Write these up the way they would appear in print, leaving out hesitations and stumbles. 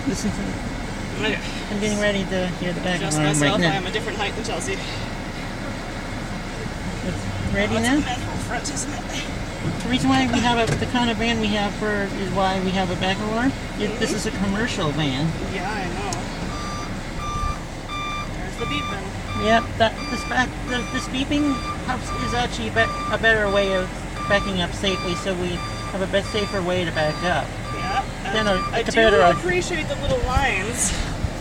Listen to Okay. I'm getting ready to hear the back Adjust alarm myself. right I now. am a different height than Chelsea. It's ready It's now? a manual front, isn't it? The reason why we have the kind of van we have is why we have a back alarm. This is a commercial van. Yeah, I know. There's the beeping. Yep, this beeping is actually a better way of backing up safely, so we have a safer way to back up. Yeah. Then I do compared to our- appreciate the little lines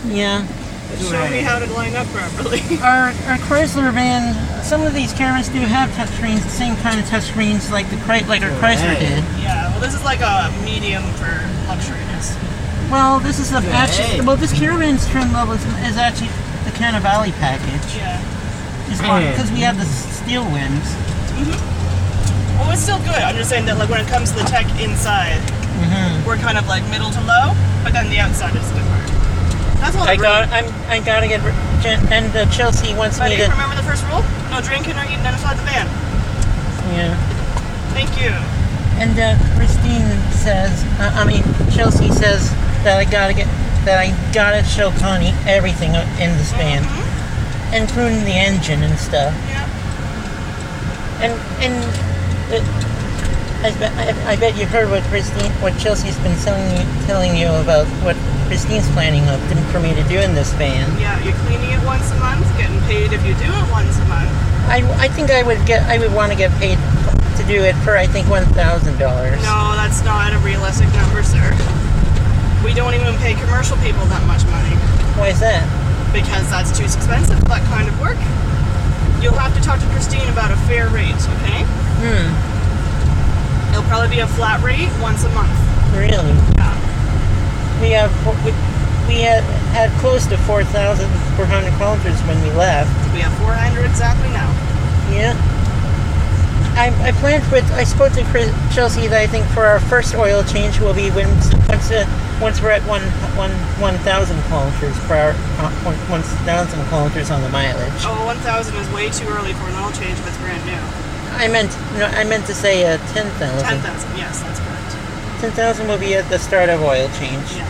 Yeah. that show me how to line up properly. Our Chrysler van, some of these cameras do have touchscreens, the same kind of touchscreens like our Chrysler did. Yeah, well, this is like a medium for luxuriness. Well, this is this Caravan's trim level is actually the Canna Valley package. Yeah. Because we have the steel wings. Well, it's still good. I'm just saying that, like, when it comes to the tech inside, we're kind of like middle to low, but then the outside is the good part. That's all. I gotta get and Chelsea wants Buddy, me to. remember the first rule? No drinking or eating inside the van. Yeah. Thank you. And Christine says, Chelsea says that I gotta show Connie everything in this van, including the engine and stuff. Yeah. I bet you heard what Chelsea's been telling you about what Christine's planning for me to do in this van. Yeah, you're cleaning it once a month, getting paid if you do it once a month. I think I would want to get paid to do it for $1,000. No, that's not a realistic number, sir. We don't even pay commercial people that much money. Why is that? Because that's too expensive for that kind of work. You'll have to talk to Christine about a fair rate, okay? It'll probably be a flat rate once a month. Really? Yeah. We had close to 4,400 kilometers when we left. We have 400 exactly now. Yeah. I spoke to Chelsea that I think for our first oil change will be once we're at 1,000 kilometers per hour, 1,000 kilometers on the mileage. Oh, 1,000 is way too early for an oil change if it's brand new. I meant to say 10,000. 10,000, yes, that's correct. 10,000 will be at the start of oil change. Yeah.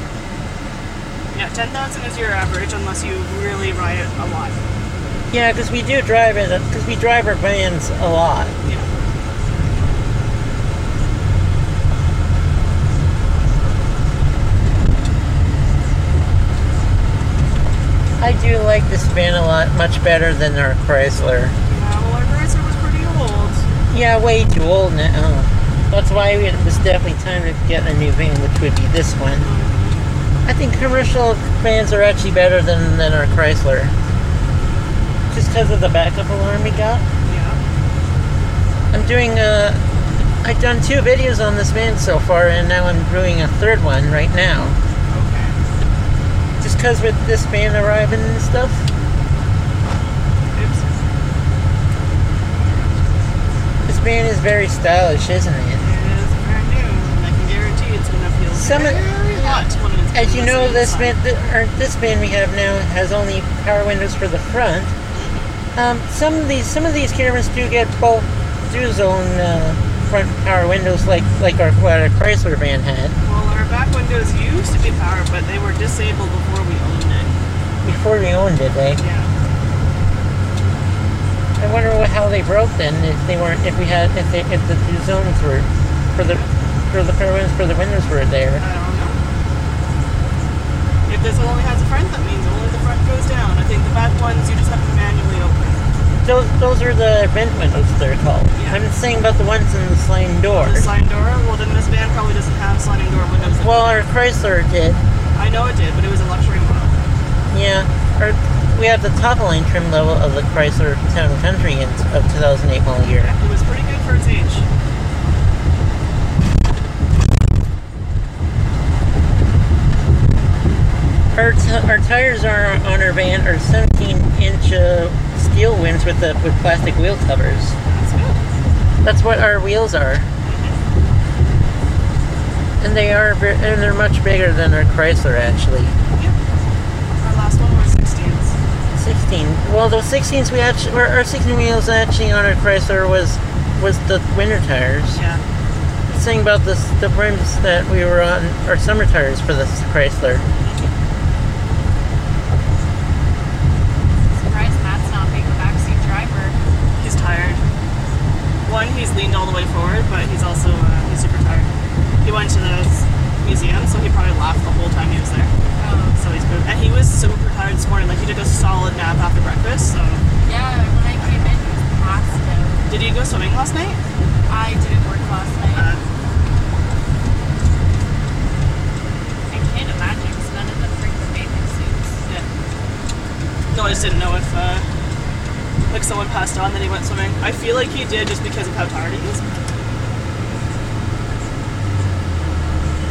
Yeah, 10,000 is your average unless you really ride it a lot. Yeah, because we do drive it. Because we drive our vans a lot. Yeah. I do like this van much better than our Chrysler. Yeah, well, our Chrysler was pretty old. Yeah, way too old now. That's why it was definitely time to get a new van, which would be this one. I think commercial vans are actually better than our Chrysler. Just because of the backup alarm we got. Yeah. I've done 2 videos on this van so far, and now I'm doing a 3rd one right now. Okay. Just because with this van arriving and stuff. Oops. This van is very stylish, isn't it? It is brand new, and I can guarantee it's going to feel very hot when it's As you know, this inside. van we have now has only power windows for the front. Some of these cameras do get both dual-zone front power windows, like what our Chrysler van had. Well, our back windows used to be powered, but they were disabled before we owned it. Before we owned it, eh? Yeah. I wonder how they broke then. If the dual zones were for the power windows for the windows were there. I don't know. If this only has a front, that means only the front goes down. I think the back ones you just have to manually open. Those are the vent windows, they're called. Yeah. I'm saying about the ones in the sliding door. The sliding door? Well, then this van probably doesn't have sliding door windows. Well, our Chrysler did. I know it did, but it was a luxury model. Yeah. We have the top line trim level of the Chrysler Town & Country of 2008 model year. It was pretty good for its age. Our tires on our van are 17-inch steel rims with plastic wheel covers. That's good. That's what our wheels are. And they're much bigger than our Chrysler actually. Yep. Our last one was 16s. 16. Well, those 16s our 16 wheels actually on our Chrysler was the winter tires. Yeah. Saying about the rims that we were on, our summer tires for the Chrysler. one, he's leaned all the way forward, but he's also he's super tired. He went to the museum, so he probably laughed the whole time he was there. So he's good. And he was super tired this morning. Like, he took a solid nap after breakfast, so... Yeah, when I came in, he was passed out. Did you go swimming last night? I didn't work last night. I can't imagine, because none of them bring the bathing suits. Yeah. No, I just didn't know if, like, someone passed on that he went swimming. I feel like he did just because of how tired he is.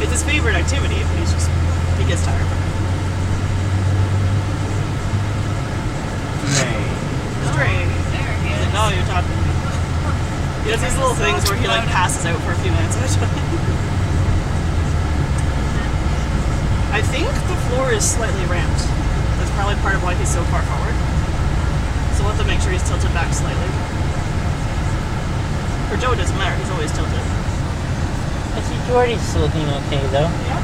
It's his favorite activity, but he gets tired from it. Sorry. There he is. No, you're talking to me. He does these little things where he, like, passes out for a few minutes at a time. I think the floor is slightly ramped. That's probably part of why he's so far forward. So we'll have to make sure he's tilted back slightly. For Joe, it doesn't matter. He's always tilted. I see Jordy's looking okay though. Yeah.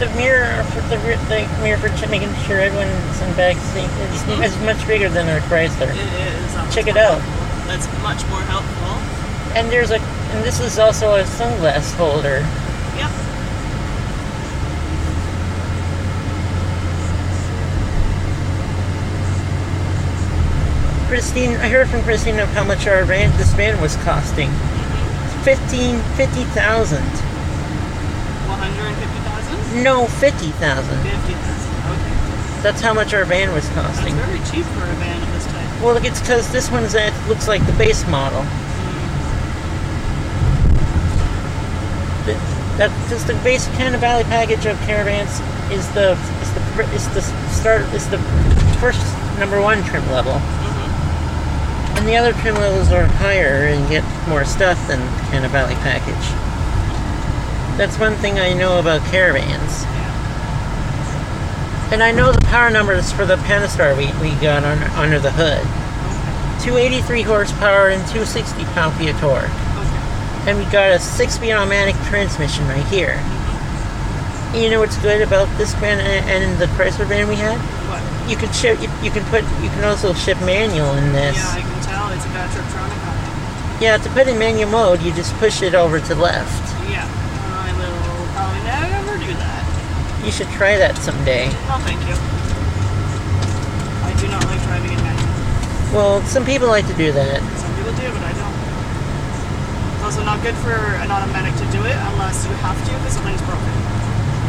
The mirror for making sure everyone's in back seat is much bigger than our Chrysler. It is. Check it out. That's much more helpful. And this is also a sunglass holder. Yep. Christine, I heard from Christine of how much this van was costing. 50,000. 150,000? No, 50,000. 50,000. Okay. That's how much our van was That's costing. very cheap for a van of this type. Well, it's because this one's looks like the base model. Just the basic kind of Valley package of caravans is the first #1 trim level. And the other trim levels are higher and get more stuff than kind of Valley package. That's one thing I know about caravans. And I know the power numbers for the Pentastar we got under the hood. 283 horsepower and 260 pound-feet of torque. And we got a 6-speed automatic transmission right here. You know what's good about this van and the Chrysler van we had? What? You can also ship manual in this. Yeah, I can tell. It's got Triptronic on it. Yeah, to put in manual mode, you just push it over to left. Yeah. I will probably never do that. You should try that someday. Oh, thank you. I do not like driving in manual. Well, some people like to do that. Some people do, but I don't. It's also not good for an automatic to do it unless you have to because something's broken.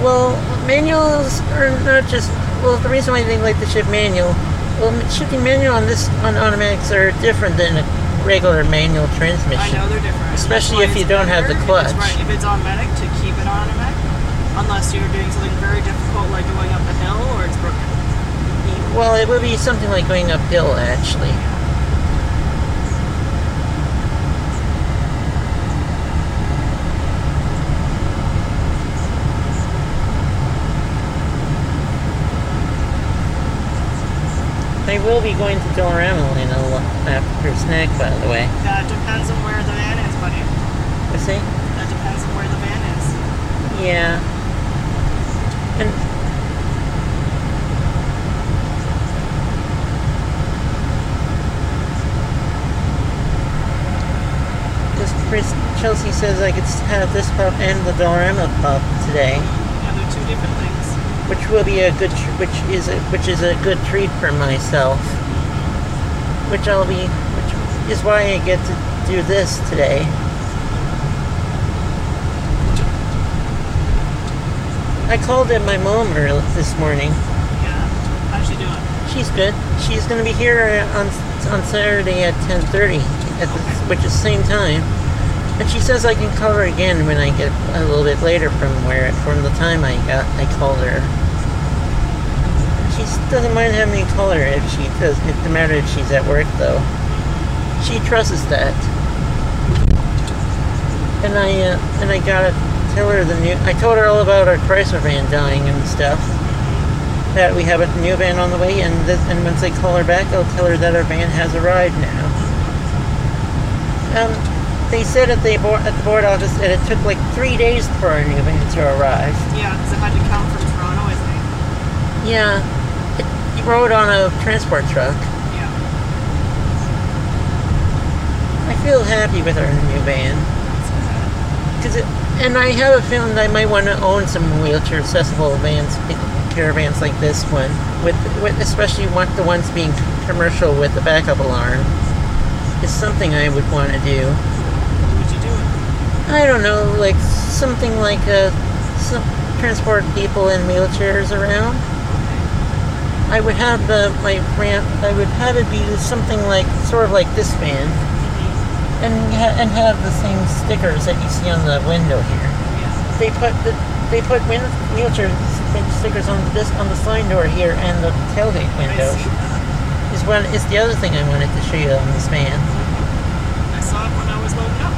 Well, manuals are not just... Well, the reason why they like to ship manual... Well, shifting manual on automatics are different than a regular manual transmission. I know they're different. Especially if you don't have the clutch. Right, if it's automatic, to keep it automatic. Unless you're doing something very difficult like going up a hill or it's broken. Well, it would be something like going uphill, actually. I will be going to Dollarama in after snack, by the way. That depends on where the van is, buddy. What's that? That depends on where the van is. Yeah. And Chelsea says I could have this pup and the Dollarama pup today. Yeah, they're two different things. Which will be which is a good treat for myself. Which is why I get to do this today. I called in my mom this morning. Yeah. How's she doing? She's good. She's going to be here on Saturday at 10:30, which is the same time. And she says I can call her again when I get a little bit later from the time I called her. She doesn't mind having me call her if she does. It doesn't matter if she's at work though. She trusts that. And I gotta tell her I told her all about our Chrysler van dying and stuff. That we have a new van on the way, and once I call her back, I'll tell her that our van has arrived now. They said at the board office that it took like 3 days for our new van to arrive. Yeah, because it had to come from Toronto, I think. Yeah, it rode on a transport truck. Yeah. I feel happy with our new van. And I have a feeling that I might want to own some wheelchair accessible vans, caravans like this one, with especially the ones being commercial with the backup alarm. It's something I would want to do. What would you do it? I don't know, like something like transport people in wheelchairs around. I would have my ramp. I would have it be something like sort of like this van, and have the same stickers that you see on the window here. Yeah. They put wheelchair stickers on the sliding door here and the tailgate window. I see that. Is the other thing I wanted to show you on this van. I saw it when I was loading up.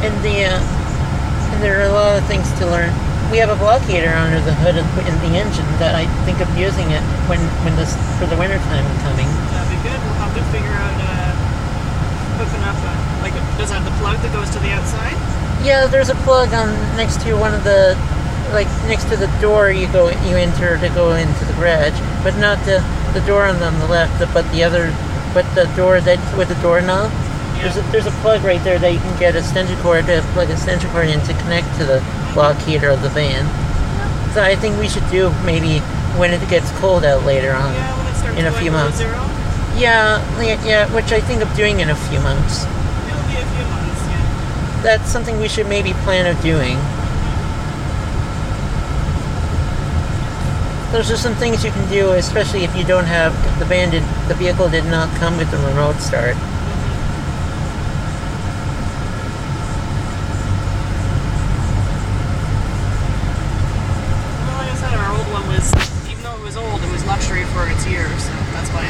And there are a lot of things to learn. We have a blockator under the hood in the engine that I think of using it for the winter time coming. That'd be good. We'll have to figure out hooking up. Does it have the plug that goes to the outside? Yeah, there's a plug next to one of the, next to the door you enter to go into the garage, but not the door on the left, but the door with the doorknob. Yeah. There's a plug right there that you can get a extension cord to plug an extension cord in to connect to the block heater of the van. So I think we should do maybe when it gets cold out later on. Yeah, when it starts In a going few below months. zero. Yeah, which I think of doing in a few months. It'll be a few months, yeah. That's something we should maybe plan of doing. Those are some things you can do, especially if you don't have the vehicle did not come with the remote start. Well, like I said, our old one was, even though it was old, it was luxury for its years, so that's why